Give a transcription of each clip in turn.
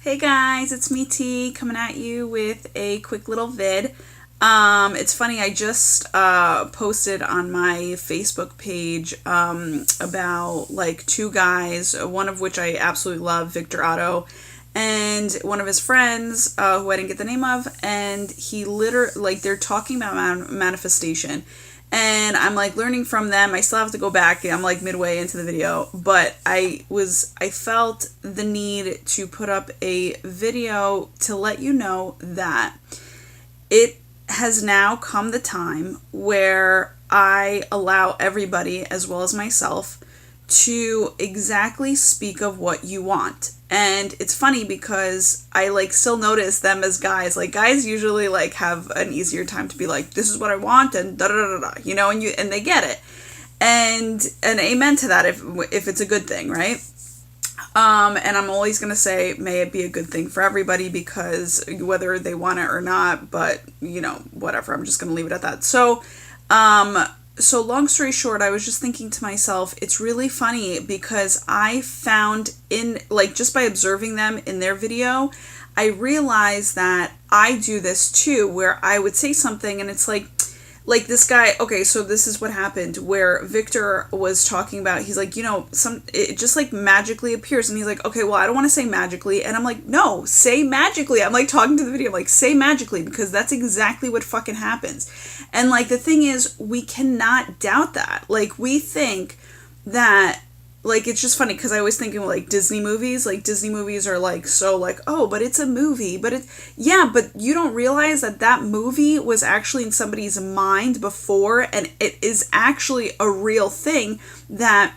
Hey guys, it's me T coming at you with a quick little vid. It's funny, I just posted on my Facebook page about like two guys, one of which I absolutely love, Victor Oddo, and one of his friends who I didn't get the name of, and he literally, like, they're talking about manifestation. And I'm like learning from them. I still have to go back. I'm like midway into the video, but I felt the need to put up a video to let you know that it has now come the time where I allow everybody, as well as myself, to exactly speak of what you want. And it's funny because I like still notice them as guys. Like, guys usually like have an easier time to be like, this is what I want, and da da da da, you know, and they get it. And amen to that if it's a good thing, right? And I'm always gonna say, may it be a good thing for everybody, because whether they want it or not, but you know, whatever. I'm just gonna leave it at that. So long story short, I was just thinking to myself, it's really funny because I found in, like, just by observing them in their video, I realized that I do this too, where I would say something and it's like this guy, okay, so this is what happened, where Victor was talking about, he's like, you know, it just like magically appears, and he's like, okay, well, I don't want to say magically, and I'm like, no, say magically. I'm like talking to the video, I'm like, say magically, because that's exactly what fucking happens. And like, the thing is, we cannot doubt that. Like, we think that, like, it's just funny because I always think of like Disney movies. Like, Disney movies are like, so like, oh, but it's a movie. But yeah, but you don't realize that that movie was actually in somebody's mind before, and it is actually a real thing that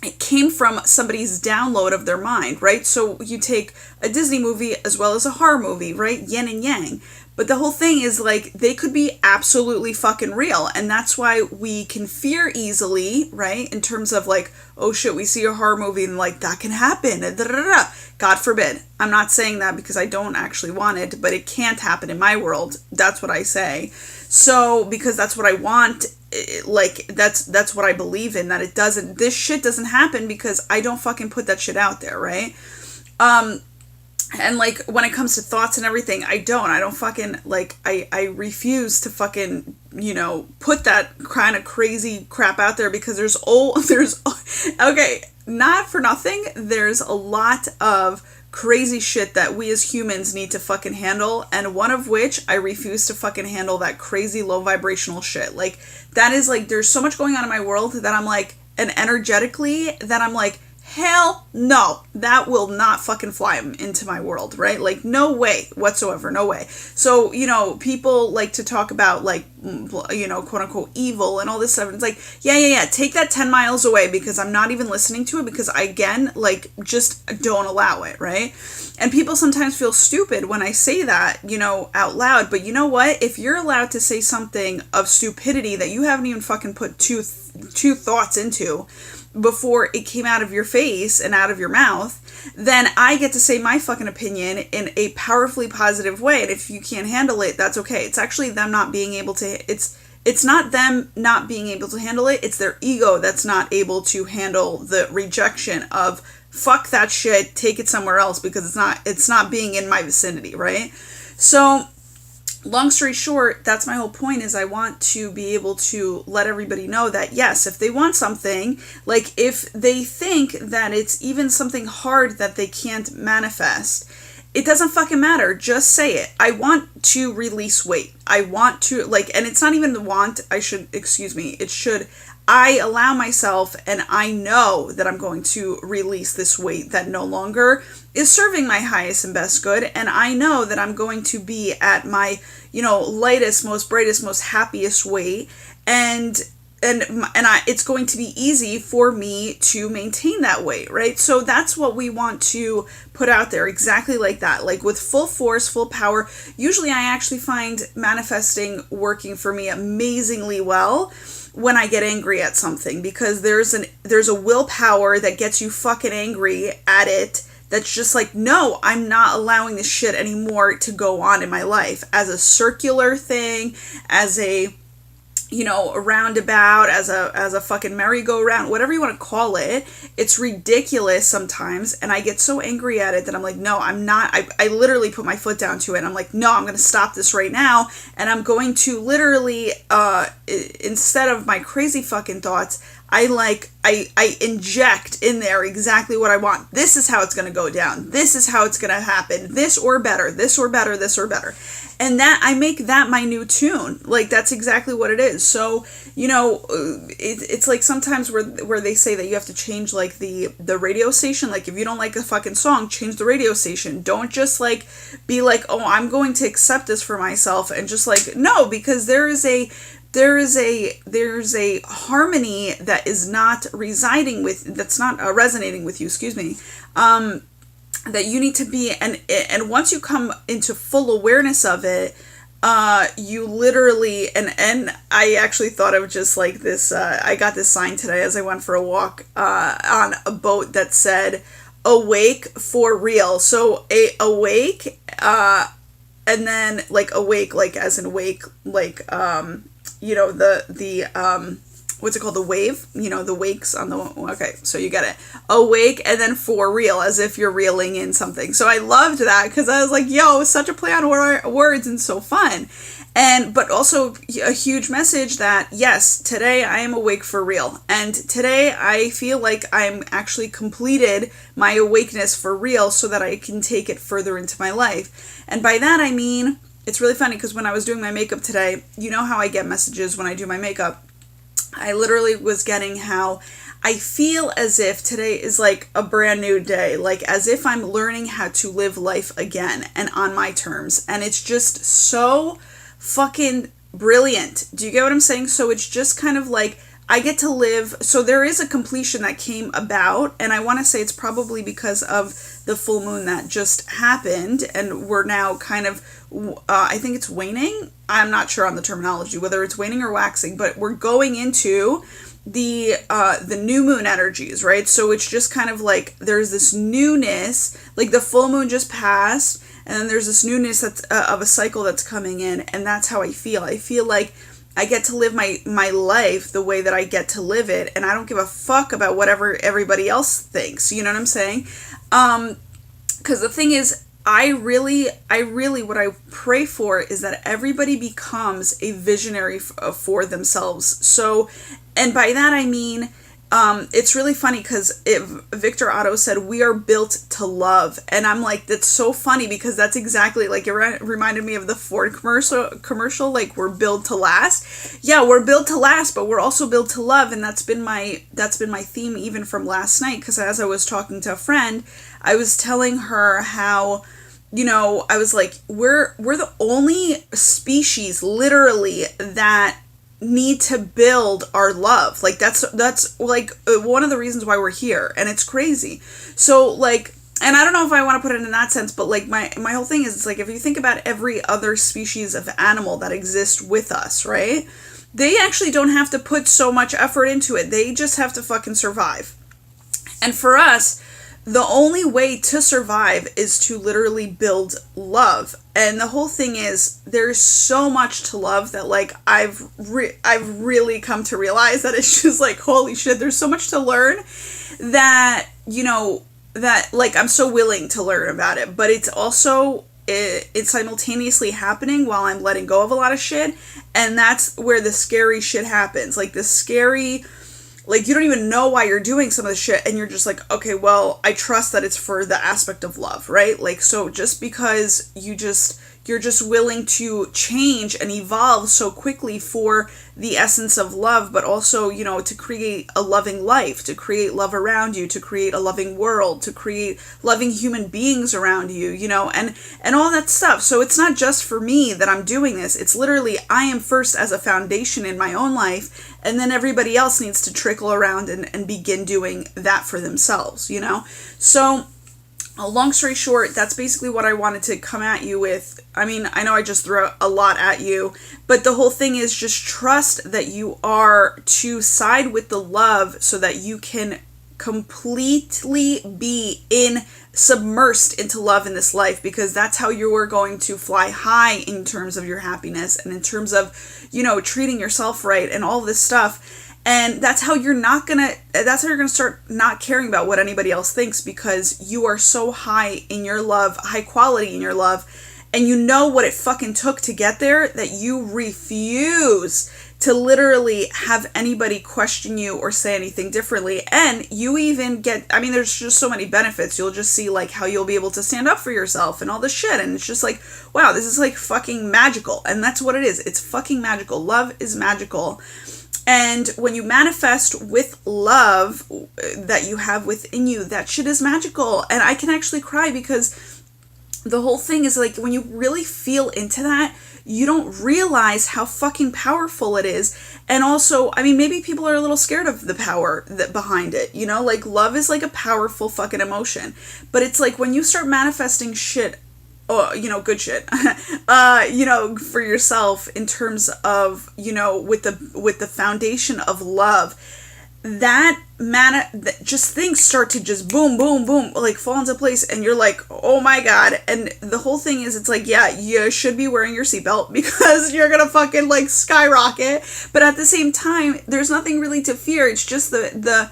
it came from somebody's download of their mind, right? So you take a Disney movie as well as a horror movie, right? Yin and yang. But the whole thing is, like, they could be absolutely fucking real. And that's why we can fear easily, right? In terms of, like, oh shit, we see a horror movie and, like, that can happen. God forbid. I'm not saying that because I don't actually want it, but it can't happen in my world. That's what I say. So, because that's what I want, like, that's what I believe in, that it doesn't, this shit doesn't happen because I don't fucking put that shit out there, right? And like, when it comes to thoughts and everything, I don't fucking, like, I refuse to fucking, you know, put that kind of crazy crap out there, because okay, not for nothing, there's a lot of crazy shit that we as humans need to fucking handle, and one of which I refuse to fucking handle, that crazy low vibrational shit. Like, that is like, there's so much going on in my world that I'm like, and energetically, that I'm like, hell no, that will not fucking fly into my world, right? Like, no way whatsoever, no way. So, you know, people like to talk about, like, you know, quote unquote evil and all this stuff. And it's like, yeah, take that 10 miles away, because I'm not even listening to it, because I, again, like, just don't allow it, right? And people sometimes feel stupid when I say that, you know, out loud. But you know what? If you're allowed to say something of stupidity that you haven't even fucking put two thoughts into before it came out of your face and out of your mouth, then I get to say my fucking opinion in a powerfully positive way. And if you can't handle it, that's okay. It's actually them not being able to, it's not them not being able to handle it, it's their ego that's not able to handle the rejection of, fuck that shit, take it somewhere else, because it's not being in my vicinity, right? So, long story short, that's my whole point, is I want to be able to let everybody know that, yes, if they want something, like, if they think that it's even something hard that they can't manifest, it doesn't fucking matter. Just say it. I want to release weight. I want to, like, and it's not even the want, it should, I allow myself, and I know that I'm going to release this weight that no longer is serving my highest and best good, and I know that I'm going to be at my, you know, lightest, most brightest, most happiest weight, and it's going to be easy for me to maintain that weight, right? So that's what we want to put out there, exactly like that, like with full force, full power. Usually I actually find manifesting working for me amazingly well when I get angry at something, because there's a willpower that gets you fucking angry at it, that's just like, no, I'm not allowing this shit anymore to go on in my life, as a circular thing, as a a roundabout, as a fucking merry-go-round, whatever you want to call it. It's ridiculous sometimes, and I get so angry at it that I'm like, no, I'm not. I literally put my foot down to it, and I'm like, no, I'm going to stop this right now, and I'm going to literally, instead of my crazy fucking thoughts, I inject in there exactly what I want. This is how it's going to go down. This is how it's going to happen. This or better, this or better, this or better. And that, I make that my new tune. Like, that's exactly what it is. So, it's like sometimes where they say that you have to change, like, the radio station. Like, if you don't like a fucking song, change the radio station. Don't just, like, be like, oh, I'm going to accept this for myself. And just, like, no, because there's a harmony that is not that's not resonating with you, excuse me, that you need to be, and once you come into full awareness of it, you literally, and I actually thought of just like this, I got this sign today as I went for a walk, on a boat that said, awake for real. So awake, and then like awake, like as in wake, like, the what's it called? The wave, the wakes on the, okay, so you get it. Awake, and then for real, as if you're reeling in something. So I loved that, because I was like, yo, such a play on words and so fun. But also a huge message that, yes, today I am awake for real. And today I feel like I'm actually completed my awakeness for real so that I can take it further into my life. And by that I mean, it's really funny because when I was doing my makeup today, you know how I get messages when I do my makeup. I literally was getting how I feel as if today is like a brand new day, like as if I'm learning how to live life again and on my terms. And it's just so fucking brilliant. Do you get what I'm saying? So it's just kind of like I get to live. So there is a completion that came about, and I want to say it's probably because of the full moon that just happened, and we're now kind of, I think it's waning. I'm not sure on the terminology, whether it's waning or waxing, but we're going into the new moon energies, right? So it's just kind of like there's this newness, like the full moon just passed, and then there's this newness that's of a cycle that's coming in, and that's how I feel. I feel like I get to live my life the way that I get to live it, and I don't give a fuck about whatever everybody else thinks. You know what I'm saying? Because the thing is, I really, what I pray for is that everybody becomes a visionary for themselves. So, and by that I mean, it's really funny because Victor Oddo said, we are built to love. And I'm like, that's so funny because that's exactly, like, it reminded me of the Ford commercial, like, we're built to last. Yeah, we're built to last, but we're also built to love. And that's been my theme even from last night. Because as I was talking to a friend, I was telling her how, I was like, we're the only species literally that need to build our love. Like that's like one of the reasons why we're here, and it's crazy. So like, and I don't know if I want to put it in that sense, but like my whole thing is, it's like, if you think about every other species of animal that exists with us, right? They actually don't have to put so much effort into it. They just have to fucking survive. And for us, the only way to survive is to literally build love. And the whole thing is, there's so much to love that, like, I've really come to realize that it's just like, holy shit, there's so much to learn that, that, like, I'm so willing to learn about it. But it's also, it's simultaneously happening while I'm letting go of a lot of shit. And that's where the scary shit happens. Like, the scary, like, you don't even know why you're doing some of the shit, and you're just like, okay, well, I trust that it's for the aspect of love, right? Like, so just because you're just willing to change and evolve so quickly for the essence of love, but also, to create a loving life, to create love around you, to create a loving world, to create loving human beings around you, and all that stuff. So it's not just for me that I'm doing this. It's literally, I am first as a foundation in my own life, and then everybody else needs to trickle around and begin doing that for themselves, So, long story short, that's basically what I wanted to come at you with. I mean, I know I just threw a lot at you, but the whole thing is just trust that you are to side with the love so that you can completely be in submersed into love in this life, because that's how you are going to fly high in terms of your happiness and in terms of, you know, treating yourself right and all this stuff. And that's how you're gonna start not caring about what anybody else thinks, because you are so high in your love, high quality in your love, and you know what it fucking took to get there, that you refuse to literally have anybody question you or say anything differently. And you even get, I mean, there's just so many benefits. You'll just see like how you'll be able to stand up for yourself and all this shit. And it's just like, wow, this is like fucking magical. And that's what it is. It's fucking magical. Love is magical. And when you manifest with love that you have within you, that shit is magical. And I can actually cry, because the whole thing is like, when you really feel into that, you don't realize how fucking powerful it is. And also, I mean, maybe people are a little scared of the power that behind it, you know, like love is like a powerful fucking emotion. But it's like when you start manifesting shit, you know, good shit, you know, for yourself in terms of, you know, with the foundation of love, that just things start to just boom, boom, boom, like fall into place, and you're like, oh my God. And the whole thing is, it's like, yeah, you should be wearing your seatbelt, because you're gonna fucking like skyrocket. But at the same time, there's nothing really to fear. It's just the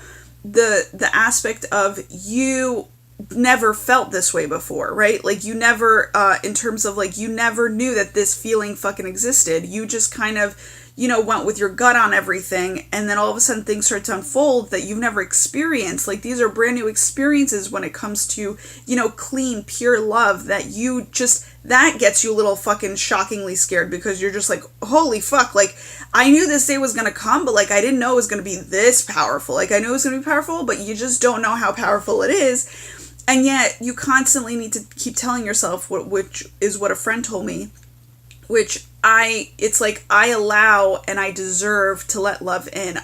aspect of you never felt this way before, right? Like you never, in terms of like, you never knew that this feeling fucking existed. You just kind of, you know, went with your gut on everything, and then all of a sudden things start to unfold that you've never experienced. Like these are brand new experiences when it comes to, you know, clean, pure love, that you just, that gets you a little fucking shockingly scared, because you're just like, holy fuck, like I knew this day was gonna come, but like I didn't know it was gonna be this powerful. Like I knew it was gonna be powerful, but you just don't know how powerful it is. And yet you constantly need to keep telling yourself, which is what a friend told me, which it's like, I allow and I deserve to let love in.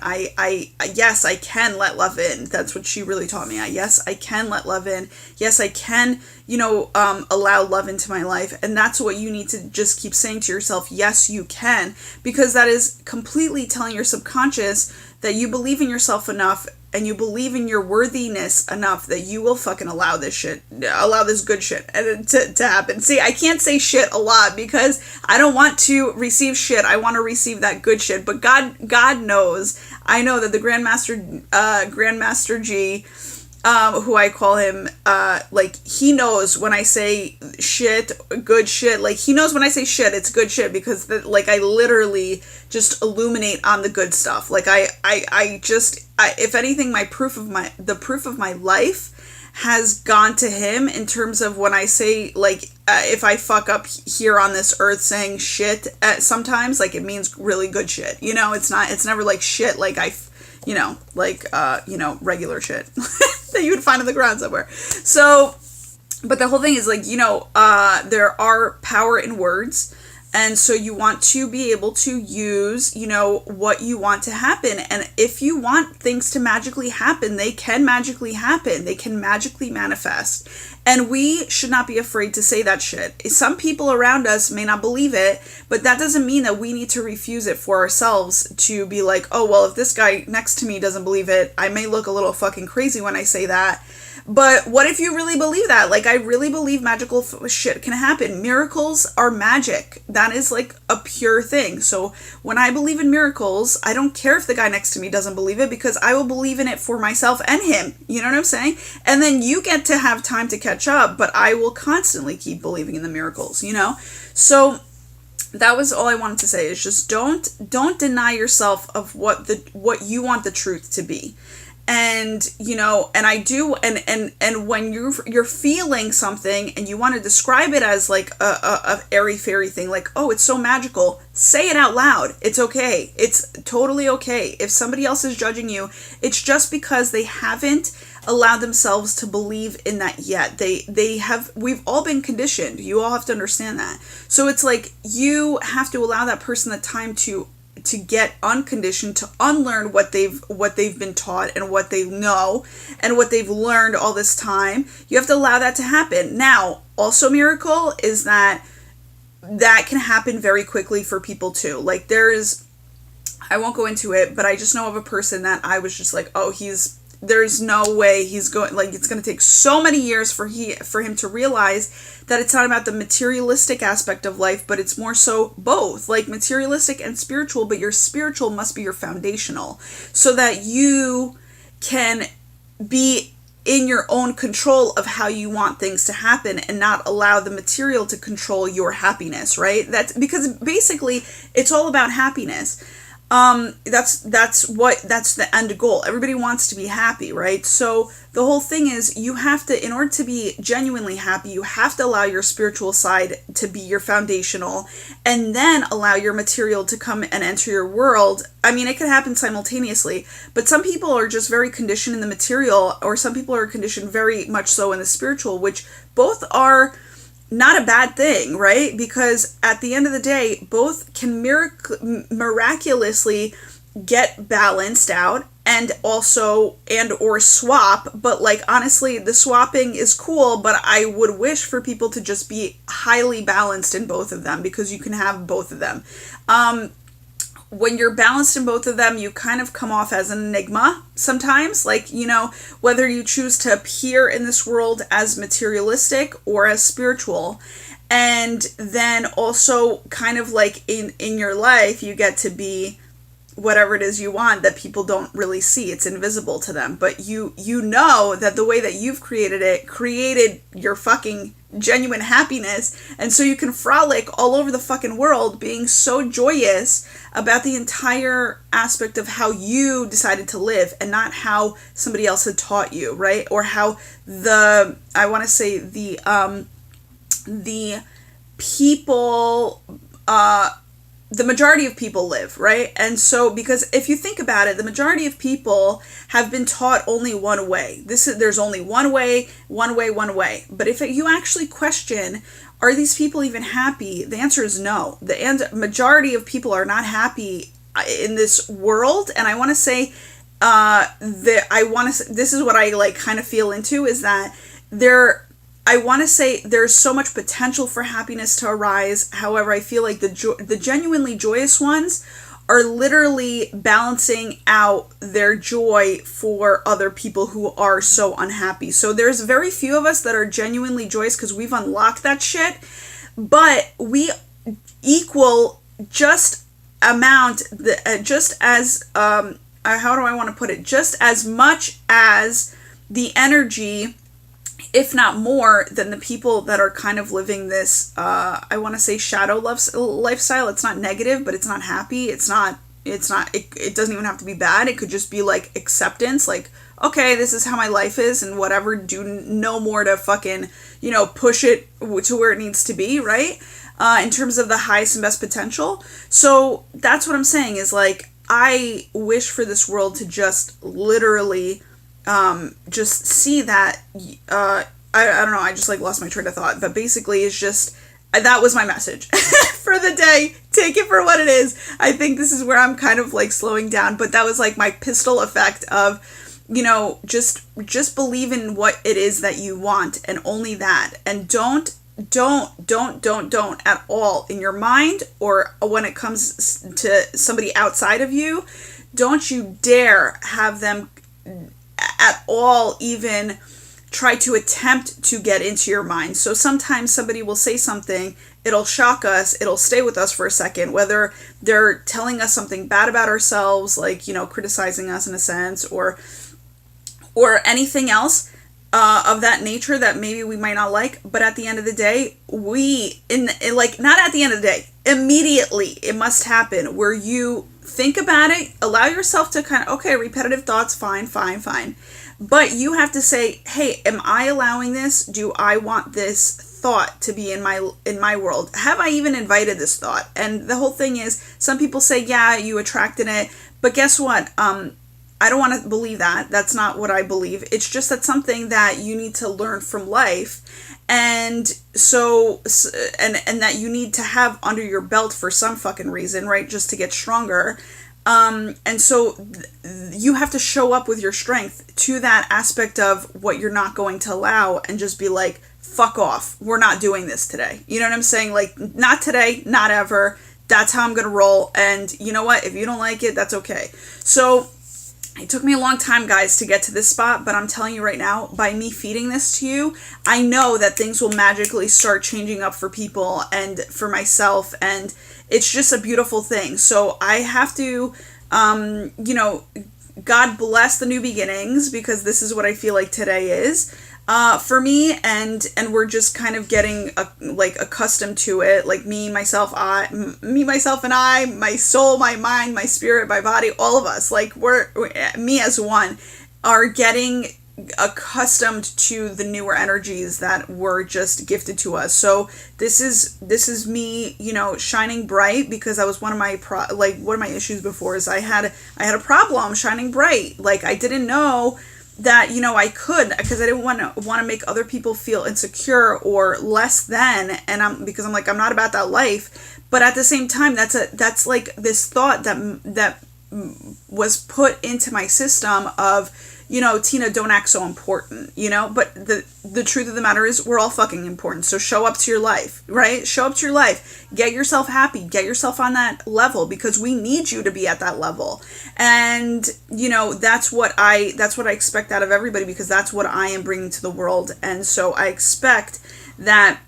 Yes, I can let love in. That's what she really taught me. Yes, I can let love in. Yes, I can, you know, allow love into my life. And that's what you need to just keep saying to yourself. Yes, you can, because that is completely telling your subconscious that you believe in yourself enough, and you believe in your worthiness enough that you will fucking allow this shit, allow this good shit to happen. See, I can't say shit a lot, because I don't want to receive shit. I want to receive that good shit. But God knows, I know that the Grandmaster G, who I call him, like, he knows when I say shit, good shit. Like, he knows when I say shit, it's good shit, because like I literally just illuminate on the good stuff. Like if anything, the proof of my life has gone to him in terms of when I say, like, if I fuck up here on this earth saying shit, sometimes, like, it means really good shit. You know, it's never like shit, like you know, like, you know, regular shit that you would find on the ground somewhere. So, but the whole thing is, like, you know, there are power in words. And so you want to be able to use, you know, what you want to happen. And if you want things to magically happen, they can magically happen. They can magically manifest. And we should not be afraid to say that shit. Some people around us may not believe it, but that doesn't mean that we need to refuse it for ourselves, to be like, oh, well, if this guy next to me doesn't believe it, I may look a little fucking crazy when I say that. But what if you really believe that? Like, I really believe magical shit can happen. Miracles are magic. That is like a pure thing. So when I believe in miracles, I don't care if the guy next to me doesn't believe it, because I will believe in it for myself and him. You know what I'm saying? And then you get to have time to catch up, but I will constantly keep believing in the miracles, you know? So that was all I wanted to say, is just don't deny yourself of what you want the truth to be. And, you know, and I do, and when you're feeling something and you want to describe it as like a airy fairy thing, like, oh, it's so magical, say it out loud. It's okay. It's totally okay. If somebody else is judging you, it's just because they haven't allowed themselves to believe in that yet. We've all been conditioned. You all have to understand that. So it's like, you have to allow that person the time to get unconditioned, to unlearn what they've been taught and what they know and what they've learned all this time. You have to allow that to happen. Now, also miracle is that can happen very quickly for people too. Like, I won't go into it, but I just know of a person that I was just like, oh, he's there's no way he's going, like, it's going to take so many years for him to realize that it's not about the materialistic aspect of life, but it's more so both, like materialistic and spiritual, but your spiritual must be your foundational, so that you can be in your own control of how you want things to happen and not allow the material to control your happiness, right? That's because basically it's all about happiness. That's the end goal. Everybody wants to be happy, right? So the whole thing is, you have to, in order to be genuinely happy, you have to allow your spiritual side to be your foundational, and then allow your material to come and enter your world. I mean, it can happen simultaneously, but some people are just very conditioned in the material, or some people are conditioned very much so in the spiritual, which both are not a bad thing, right? Because at the end of the day, both can miraculously get balanced out, and also, and or swap. But like, honestly, the swapping is cool, but I would wish for people to just be highly balanced in both of them, because you can have both of them. When you're balanced in both of them, you kind of come off as an enigma sometimes. Like, you know, whether you choose to appear in this world as materialistic or as spiritual. And then also kind of like in your life, you get to be whatever it is you want that people don't really see. It's invisible to them. But you know that the way that you've created it created your fucking genuine happiness, and so you can frolic all over the fucking world being so joyous about the entire aspect of how you decided to live, and not how somebody else had taught you, right? Or how the people, the majority of people live, right? And so, because if you think about it, the majority of people have been taught only one way. There's only one way. But if you actually question, are these people even happy? The answer is no. The majority of people are not happy in this world. And I want to say, this is what I like kind of feel into, is that I want to say there's so much potential for happiness to arise. However, I feel like the genuinely joyous ones are literally balancing out their joy for other people who are so unhappy. So there's very few of us that are genuinely joyous because we've unlocked that shit, but we equal just amount, just as, how do I want to put it? Just as much as the energy, if not more, than the people that are kind of living this, I want to say shadow lifestyle. It's not negative, but it's not happy. It doesn't even have to be bad. It could just be like acceptance, like, okay, this is how my life is, and whatever, do no more to fucking, push it to where it needs to be, right? In terms of the highest and best potential. So that's what I'm saying, is like, I wish for this world to just literally just see that, I don't know, I just like lost my train of thought, but basically it's just, that was my message for the day. Take it for what it is. I think this is where I'm kind of like slowing down, but that was like my pistol effect of, just believe in what it is that you want, and only that, and don't at all in your mind, or when it comes to somebody outside of you, don't you dare have them at all even try to attempt to get into your mind. So sometimes somebody will say something, it'll shock us, it'll stay with us for a second, whether they're telling us something bad about ourselves, like, criticizing us in a sense, or anything else of that nature that maybe we might not like. But at the end of the day, not at the end of the day, immediately it must happen, where you think about it, allow yourself to kind of, okay, repetitive thoughts, fine. But you have to say, hey, am I allowing this? Do I want this thought to be in my world? Have I even invited this thought? And the whole thing is, some people say, yeah, you attracted it. But guess what? I don't want to believe that. That's not what I believe. It's just that something that you need to learn from life. And so, and that you need to have under your belt for some fucking reason, right? Just to get stronger. And so you have to show up with your strength to that aspect of what you're not going to allow, and just be like, fuck off. We're not doing this today. You know what I'm saying? Like, not today, not ever. That's how I'm going to roll. And you know what? If you don't like it, that's okay. So it took me a long time, guys, to get to this spot, but I'm telling you right now, by me feeding this to you, I know that things will magically start changing up for people and for myself, and it's just a beautiful thing. So I have to, God bless the new beginnings, because this is what I feel like today is. For me, and we're just kind of getting accustomed to it, like me, myself, and I, my soul, my mind, my spirit, my body, all of us, like we're me as one, are getting accustomed to the newer energies that were just gifted to us. So this is me, shining bright, because that was one of my issues before, is I had a problem shining bright. Like, I didn't know that I could, because I didn't want to make other people feel insecure or less than, and I'm not about that life. But at the same time, that's like this thought that was put into my system of, Tina, don't act so important, but the truth of the matter is, we're all fucking important. So show up to your life, right? Show up to your life, get yourself happy, get yourself on that level, because we need you to be at that level. And, that's what I expect out of everybody, because that's what I am bringing to the world. And so I expect that,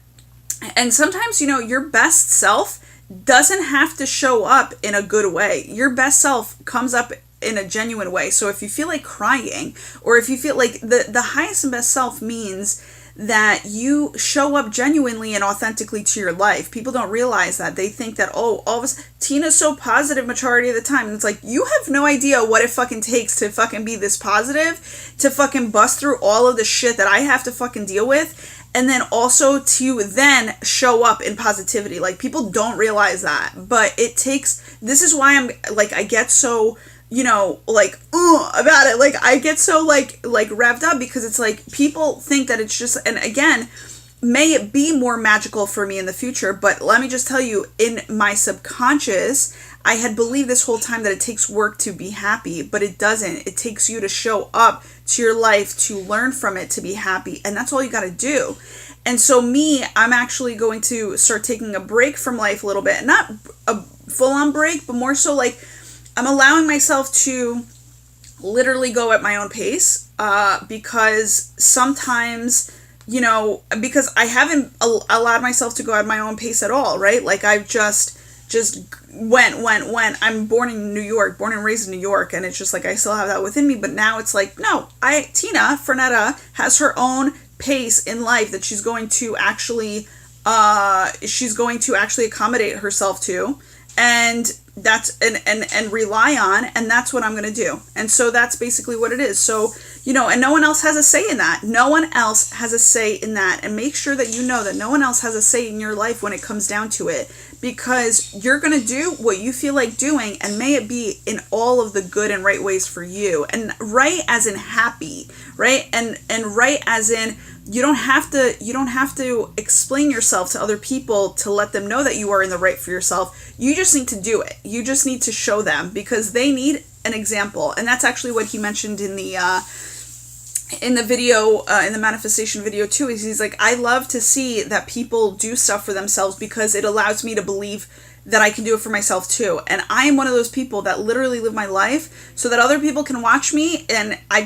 and sometimes, your best self doesn't have to show up in a good way. Your best self comes up in a genuine way. So if you feel like crying, or if you feel like the highest and best self means that you show up genuinely and authentically to your life. People don't realize that. They think that, all of us, Tina's so positive majority of the time. And it's like, you have no idea what it fucking takes to fucking be this positive, to fucking bust through all of the shit that I have to fucking deal with. And then also to then show up in positivity. Like, people don't realize that. But it takes, this is why I get so, about it. Like, I get so like revved up, because it's like, people think that it's just, and again, may it be more magical for me in the future, but let me just tell you, in my subconscious, I had believed this whole time that it takes work to be happy, but it doesn't. It takes you to show up to your life, to learn from it, to be happy, and that's all you got to do. And so I'm actually going to start taking a break from life a little bit. Not a full-on break, but more so like, I'm allowing myself to literally go at my own pace, because sometimes, because I haven't allowed myself to go at my own pace at all, right? Like, I've just went. I'm born and raised in New York, and it's just like, I still have that within me, but now it's like, no, Tina Frenetta has her own pace in life that she's going to actually accommodate herself to, and that's and rely on, and that's what I'm going to do. And so that's basically what it is. So, and no one else has a say in that. No one else has a say in that. And make sure that you know that no one else has a say in your life when it comes down to it, because you're going to do what you feel like doing, and may it be in all of the good and right ways for you. And right as in happy, right? And right as in, you don't have to explain yourself to other people to let them know that you are in the right for yourself. You just need to do it. You just need to show them, because they need an example. And that's actually what he mentioned in the video, in the manifestation video too. He's like, I love to see that people do stuff for themselves, because it allows me to believe that I can do it for myself too. And I am one of those people that literally live my life so that other people can watch me. And I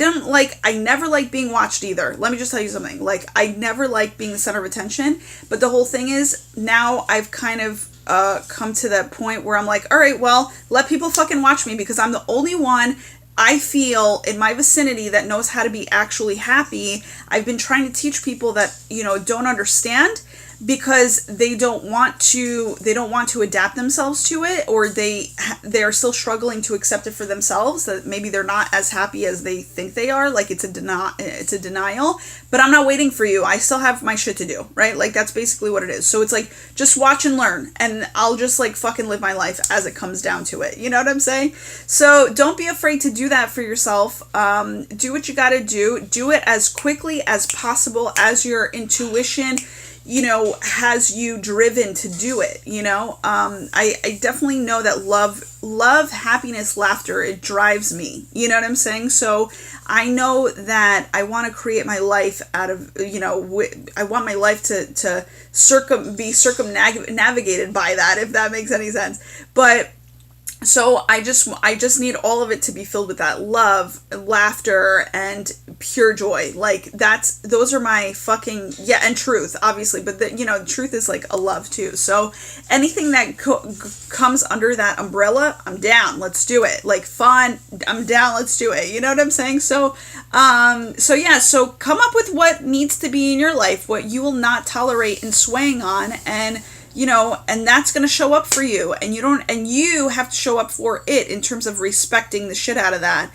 never like being watched either. Let me just tell you something. Like, I never like being the center of attention. But the whole thing is, now I've kind of come to that point where I'm like, all right, well, let people fucking watch me, because I'm the only one I feel in my vicinity that knows how to be actually happy. I've been trying to teach people that, don't understand, because they don't want to adapt themselves to it, or they're still struggling to accept it for themselves, that maybe they're not as happy as they think they are. Like, it's a denial. But I'm not waiting for you. I still have my shit to do, right? Like, that's basically what it is. So it's like, just watch and learn, and I'll just like fucking live my life as it comes down to it. You know what I'm saying? So don't be afraid to do that for yourself. Do what you gotta do. Do it as quickly as possible, as your intuition has you driven to do it. I definitely know that love, happiness, laughter, it drives me. You know what I'm saying? So I know that I want to create my life out of, I want my life to be circumnavigated by that, if that makes any sense. But So I just need all of it to be filled with that love, laughter, and pure joy. Like those are my fucking, yeah, and truth, obviously, but truth is like a love too. So anything that comes under that umbrella, I'm down. Let's do it. Like fun, I'm down. Let's do it. You know what I'm saying? So so come up with what needs to be in your life, what you will not tolerate and swaying on, and and that's going to show up for you, and you have to show up for it in terms of respecting the shit out of that,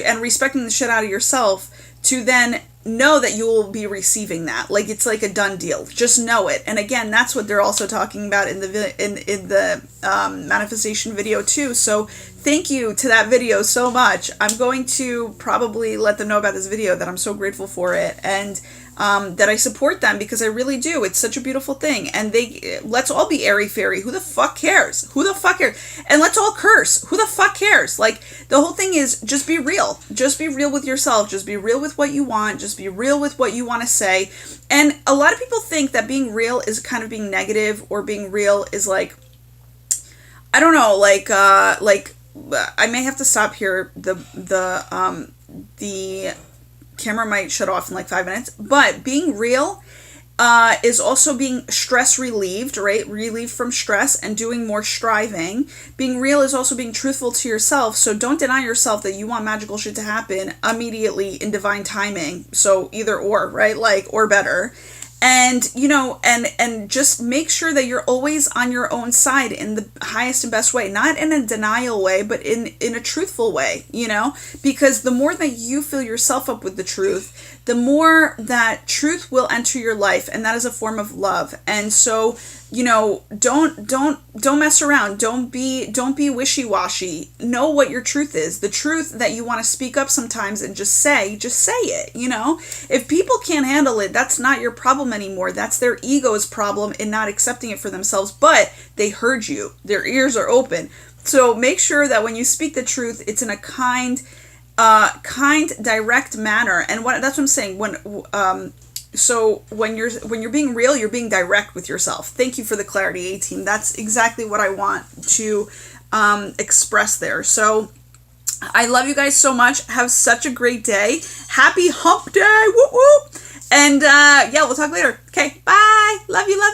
and respecting the shit out of yourself, to then know that you will be receiving that. Like it's like a done deal. Just know it. And again, that's what they're also talking about in the manifestation video too. So thank you to that video so much. I'm going to probably let them know about this video, that I'm so grateful for it, and that I support them, because I really do. It's such a beautiful thing. And let's all be airy fairy. Who the fuck cares? Who the fuck cares? And let's all curse. Who the fuck cares? Like, the whole thing is just be real. Just be real with yourself. Just be real with what you want. Just be real with what you want to say. And a lot of people think that being real is kind of being negative, or being real is like, I don't know, like I may have to stop here. The camera might shut off in like 5 minutes, but being real is also being stress relieved, right? Relieved from stress and doing more striving. Being real is also being truthful to yourself. So don't deny yourself that you want magical shit to happen immediately in divine timing. So either or, right? Like, or better. And, and just make sure that you're always on your own side in the highest and best way, not in a denial way, but in a truthful way, because the more that you fill yourself up with the truth, the more that truth will enter your life. And that is a form of love. And so, don't mess around. Don't be wishy-washy. Know what your truth is. The truth that you want to speak up sometimes and just say it, If people can't handle it, that's not your problem anymore. That's their ego's problem in not accepting it for themselves, but they heard you. Their ears are open. So make sure that when you speak the truth, it's in a kind, direct manner. And that's what I'm saying. So when you're being real, you're being direct with yourself. Thank you for the clarity, A-Team. That's exactly what I want to express there. So I love you guys so much. Have such a great day. Happy hump day. Whoop, whoop. And we'll talk later. Okay, bye. Love you, love you.